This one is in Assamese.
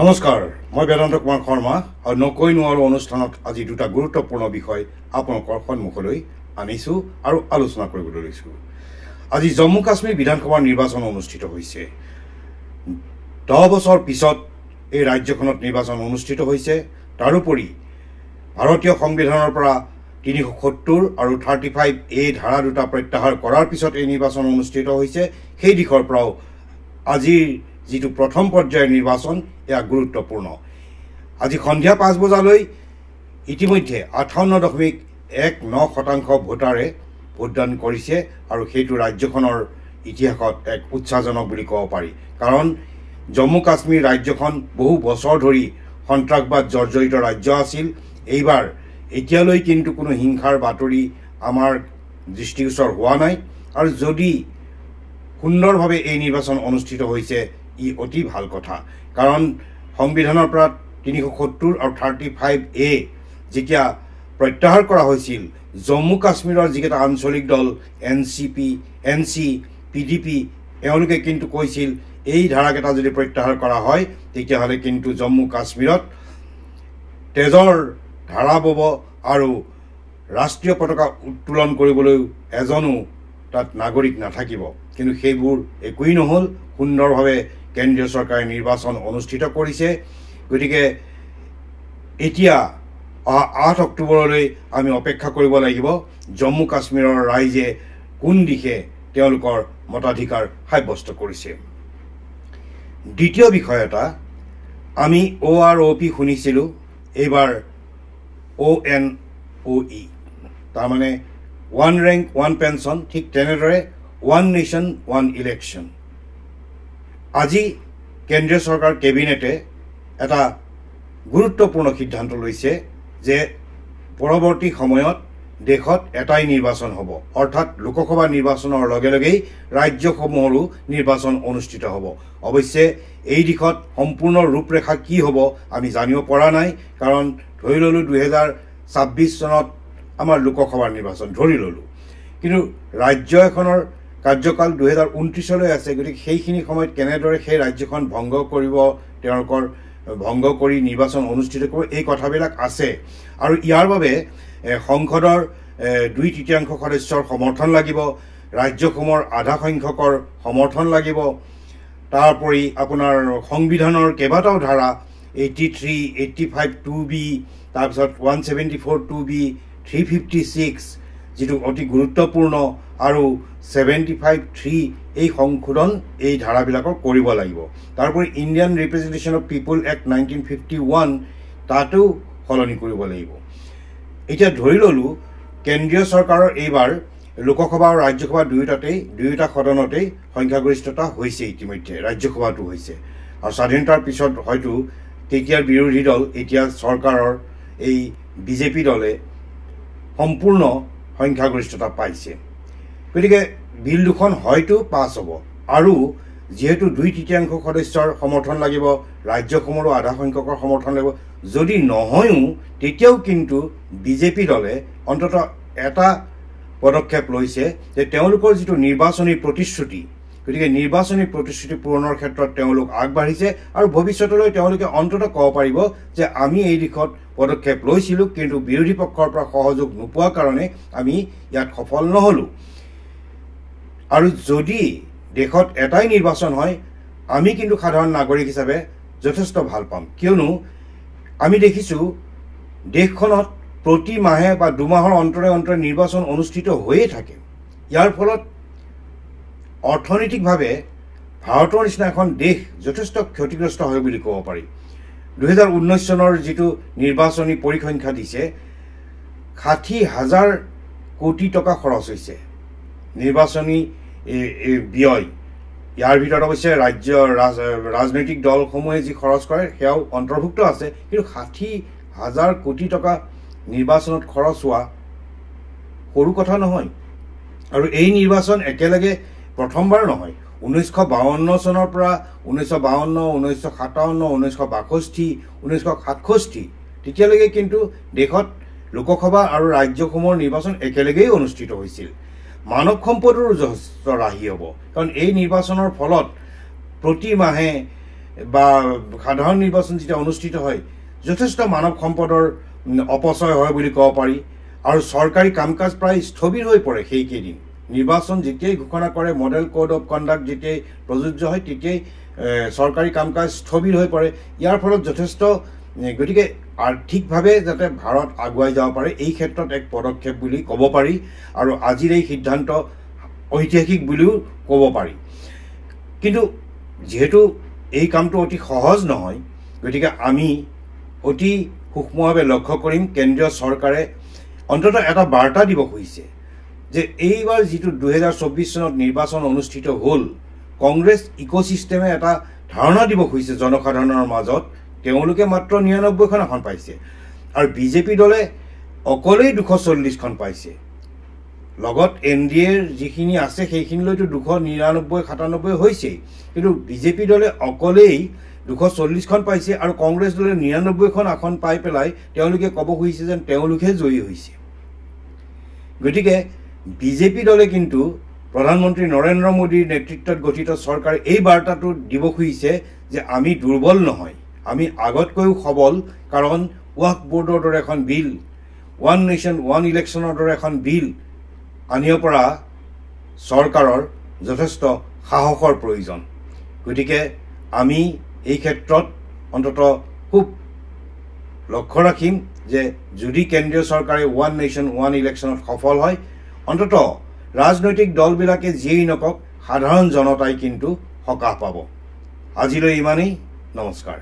নমস্কাৰ, মই বেদান্ত কুমাৰ শৰ্মা আৰু নকৈ নোৱাৰো অনুষ্ঠানত আজি দুটা গুৰুত্বপূৰ্ণ বিষয় আপোনালোকৰ সন্মুখলৈ আনিছোঁ আৰু আলোচনা কৰিবলৈ লৈছোঁ। আজি জম্মু কাশ্মীৰ বিধানসভাৰ নিৰ্বাচন অনুষ্ঠিত হৈছে। 10 বছৰ পিছত এই ৰাজ্যখনত নিৰ্বাচন অনুষ্ঠিত হৈছে। তাৰোপৰি ভাৰতীয় সংবিধানৰ পৰা 370 আৰু 35A ধাৰা দুটা প্ৰত্যাহাৰ কৰাৰ পিছত এই নিৰ্বাচন অনুষ্ঠিত হৈছে। সেই দিশৰ পৰাও আজিৰ যিটো প্ৰথম পৰ্যায়ৰ নিৰ্বাচন এয়া গুৰুত্বপূৰ্ণ। আজি সন্ধিয়া 5 বজালৈ ইতিমধ্যে 58.19% ভোটাৰে ভোটদান কৰিছে আৰু সেইটো ৰাজ্যখনৰ ইতিহাসত এক উৎসাহজনক বুলি ক'ব পাৰি। কাৰণ জম্মু কাশ্মীৰ ৰাজ্যখন বহু বছৰ ধৰি সন্ত্ৰাসবাদ জৰ্জৰিত ৰাজ্য আছিল। এইবাৰ এতিয়ালৈ কিন্তু কোনো হিংসাৰ বাতৰি আমাৰ দৃষ্টিগোচৰ হোৱা নাই আৰু যদি সুন্দৰভাৱে এই নিৰ্বাচন অনুষ্ঠিত হৈছে ই অতি ভাল কথা। কাৰণ সংবিধানৰ পৰা 370 আৰু 35A যেতিয়া প্ৰত্যাহাৰ কৰা হৈছিল, জম্মু কাশ্মীৰৰ যিকেইটা আঞ্চলিক দল NC, PDP এওঁলোকে কিন্তু কৈছিল এই ধাৰাকেইটা যদি প্ৰত্যাহাৰ কৰা হয় তেতিয়াহ'লে কিন্তু জম্মু কাশ্মীৰত তেজৰ ধাৰা বব আৰু ৰাষ্ট্ৰীয় পতাকা উত্তোলন কৰিবলৈও এজনো তাত নাগৰিক নাথাকিব। কিন্তু সেইবোৰ একোৱেই নহ'ল। সুন্দৰভাৱে কেন্দ্ৰীয় চৰকাৰে নিৰ্বাচন অনুষ্ঠিত কৰিছে। গতিকে এতিয়া 8 অক্টোবৰলৈ আমি অপেক্ষা কৰিব লাগিব জম্মু কাশ্মীৰৰ ৰাইজে কোন দিশে তেওঁলোকৰ মতাধিকাৰ সাব্যস্ত কৰিছে। দ্বিতীয় বিষয় এটা, আমি OROP শুনিছিলোঁ, এইবাৰ ONOE, তাৰমানে ওৱান ৰেংক ওৱান পেঞ্চন। ঠিক তেনেদৰে ওৱান নেশ্যন ওৱান ইলেকশ্যন। আজি কেন্দ্ৰীয় চৰকাৰ কেবিনেটে এটা গুৰুত্বপূৰ্ণ সিদ্ধান্ত লৈছে যে পৰৱৰ্তী সময়ত দেশত এটাই নিৰ্বাচন হ'ব, অৰ্থাৎ লোকসভা নিৰ্বাচনৰ লগে লগেই ৰাজ্যসমূহৰো নিৰ্বাচন অনুষ্ঠিত হ'ব। অৱশ্যে এই দিশত সম্পূৰ্ণ ৰূপৰেখা কি হ'ব আমি জানিব পৰা নাই। কাৰণ ধৰি ল'লোঁ 2026 চনত আমাৰ লোকসভাৰ নিৰ্বাচন ধৰি ল'লোঁ, কিন্তু ৰাজ্য এখনৰ কাৰ্যকাল 2029লৈ আছে। গতিকে সেইখিনি সময়ত কেনেদৰে সেই ৰাজ্যখন ভংগ কৰিব, তেওঁলোকৰ ভংগ কৰি নিৰ্বাচন অনুষ্ঠিত কৰিব, এই কথাবিলাক আছে। আৰু ইয়াৰ বাবে সংসদৰ 2/3 সদস্যৰ সমৰ্থন লাগিব, ৰাজ্যসমূহৰ আধা সংখ্যকৰ সমৰ্থন লাগিব। তাৰোপৰি আপোনাৰ সংবিধানৰ কেইবাটাও ধাৰা 83, 85 2B, তাৰপিছত 174 2B, 356 যিটো অতি গুৰুত্বপূৰ্ণ আৰু 75 3 এই সংশোধন এই ধাৰাবিলাকৰ কৰিব লাগিব। তাৰোপৰি Indian representation of people act 1951 তাতো সলনি কৰিব লাগিব। এতিয়া ধৰি ল'লোঁ কেন্দ্ৰীয় চৰকাৰৰ এইবাৰ লোকসভা আৰু ৰাজ্যসভা দুয়োটা সদনতেই সংখ্যাগৰিষ্ঠতা হৈছে। ইতিমধ্যে ৰাজ্যসভাটো হৈছে আৰু স্বাধীনতাৰ পিছত হয়তো তেতিয়াৰ বিৰোধী দল এতিয়া চৰকাৰৰ এই BJP দলে সম্পূৰ্ণ সংখ্যাগৰিষ্ঠতা পাইছে। গতিকে বিল দুখন হয়তো পাছ হ'ব আৰু যিহেতু 2/3 সদস্যৰ সমৰ্থন লাগিব, ৰাজ্যসমূহৰো আধা সংখ্যকৰ সমৰ্থন লাগিব। যদি নহয়ও তেতিয়াও কিন্তু BJP দলে অন্ততঃ এটা পদক্ষেপ লৈছে যে তেওঁলোকৰ যিটো নিৰ্বাচনী প্ৰতিশ্ৰুতি, গতিকে নিৰ্বাচনী প্ৰতিশ্ৰুতি পূৰণৰ ক্ষেত্ৰত তেওঁলোক আগবাঢ়িছে আৰু ভৱিষ্যতলৈ তেওঁলোকে অন্ততঃ ক'ব পাৰিব যে আমি এই দিশত পদক্ষেপ লৈছিলোঁ, কিন্তু বিৰোধী পক্ষৰ পৰা সহযোগ নোপোৱাৰ কাৰণে আমি ইয়াত সফল নহ'লোঁ। আৰু যদি দেশত এটাই নিৰ্বাচন হয় আমি কিন্তু সাধাৰণ নাগৰিক হিচাপে যথেষ্ট ভাল পাম। কিয়নো আমি দেখিছোঁ দেশখনত প্ৰতি মাহে বা 2 মাহৰ অন্তৰে অন্তৰে নিৰ্বাচন অনুষ্ঠিত হৈয়ে থাকে। ইয়াৰ ফলত অৰ্থনৈতিকভাৱে ভাৰতৰ নিচিনা এখন দেশ যথেষ্ট ক্ষতিগ্ৰস্ত হয় বুলি ক'ব পাৰি। 2019 চনৰ যিটো নিৰ্বাচনী পৰিসংখ্যা দিছে, 60,000 কোটি টকা খৰচ হৈছে নিৰ্বাচনী ব্যয়। ইয়াৰ ভিতৰত অৱশ্যে ৰাজনৈতিক দলসমূহে যি খৰচ কৰে সেয়াও অন্তৰ্ভুক্ত আছে, কিন্তু 60,000 কোটি টকা নিৰ্বাচনত খৰচ হোৱা সৰু কথা নহয়। আৰু এই নিৰ্বাচন একেলগে প্ৰথমবাৰ নহয়। 1952 চনৰ পৰা 1952, 1957, 1962, 1967 তেতিয়ালৈকে কিন্তু দেশত লোকসভা আৰু ৰাজ্যসমূহৰ নিৰ্বাচন একেলগেই অনুষ্ঠিত হৈছিল। মানৱ সম্পদৰো যথেষ্ট ৰাহি হ'ব, কাৰণ এই নিৰ্বাচনৰ ফলত প্ৰতি মাহে বা সাধাৰণ নিৰ্বাচন যেতিয়া অনুষ্ঠিত হয় যথেষ্ট মানৱ সম্পদৰ অপচয় হয় বুলি ক'ব পাৰি আৰু চৰকাৰী কাম কাজ প্ৰায় স্থবিৰ হৈ পৰে সেইকেইদিন নিৰ্বাচন যেতিয়াই ঘোষণা কৰে মডেল কোড অফ কণ্ডাক্ট যেতিয়াই প্ৰযোজ্য হয় তেতিয়াই চৰকাৰী কাম কাজ স্থবিৰ হৈ পৰে ইয়াৰ ফলত যথেষ্ট গতিকে আৰ্থিকভাৱে যাতে ভাৰত আগুৱাই যাব পাৰে এই ক্ষেত্ৰত এক পদক্ষেপ বুলি ক'ব পাৰি আৰু আজিৰ এই সিদ্ধান্ত ঐতিহাসিক বুলিও ক'ব পাৰি কিন্তু যেহেতু এই কামটো অতি সহজ নহয় গতিকে আমি অতি সূক্ষ্মভাৱে লক্ষ্য কৰিম কেন্দ্ৰীয় চৰকাৰে অন্ততঃ এটা বাৰ্তা দিব খুজিছে যে এইবাৰ যিটো 2024 চনত নিৰ্বাচন অনুষ্ঠিত হ'ল কংগ্ৰেছ ইক'চিষ্টেমে এটা ধাৰণা দিব খুজিছে জনসাধাৰণৰ মাজত তেওঁলোকে মাত্ৰ 99খন আসন পাইছে আৰু বিজেপি দলে অকলেই 240খন পাইছে লগত এনডিএৰ যিখিনি আছে সেইখিনিলৈতো 299-97 হৈছেই কিন্তু বিজেপি দলে অকলেই 240খন পাইছে আৰু কংগ্ৰেছ দলে 99খন আসন পাই পেলাই তেওঁলোকে ক'ব খুজিছে যেন তেওঁলোকে জয়ী হৈছে গতিকে বিজেপি দলে কিন্তু প্ৰধানমন্ত্ৰী নৰেন্দ্ৰ মোদীৰ নেতৃত্বত গঠিত চৰকাৰে এই বাৰ্তাটো দিব খুজিছে যে আমি দুৰ্বল নহয় আমি আগতকৈও সবল কাৰণ ৱাকফ বোৰ্ডৰ দৰে এখন বিল ওৱান নেশ্যন ওৱান ইলেকশ্যনৰ দৰে এখন বিল আনিব পৰা চৰকাৰৰ যথেষ্ট সাহসৰ প্ৰয়োজন গতিকে আমি এই ক্ষেত্ৰত অন্ততঃ খুব লক্ষ্য ৰাখিম যে যদি কেন্দ্ৰীয় চৰকাৰে ওৱান নেশ্যন ওৱান ইলেকশ্যনত সফল হয় অন্ততঃ ৰাজনৈতিক দলবিলাকে যিয়েই নকক সাধাৰণ জনতাই কিন্তু সকাহ পাব আজিলৈ ইমানেই নমস্কাৰ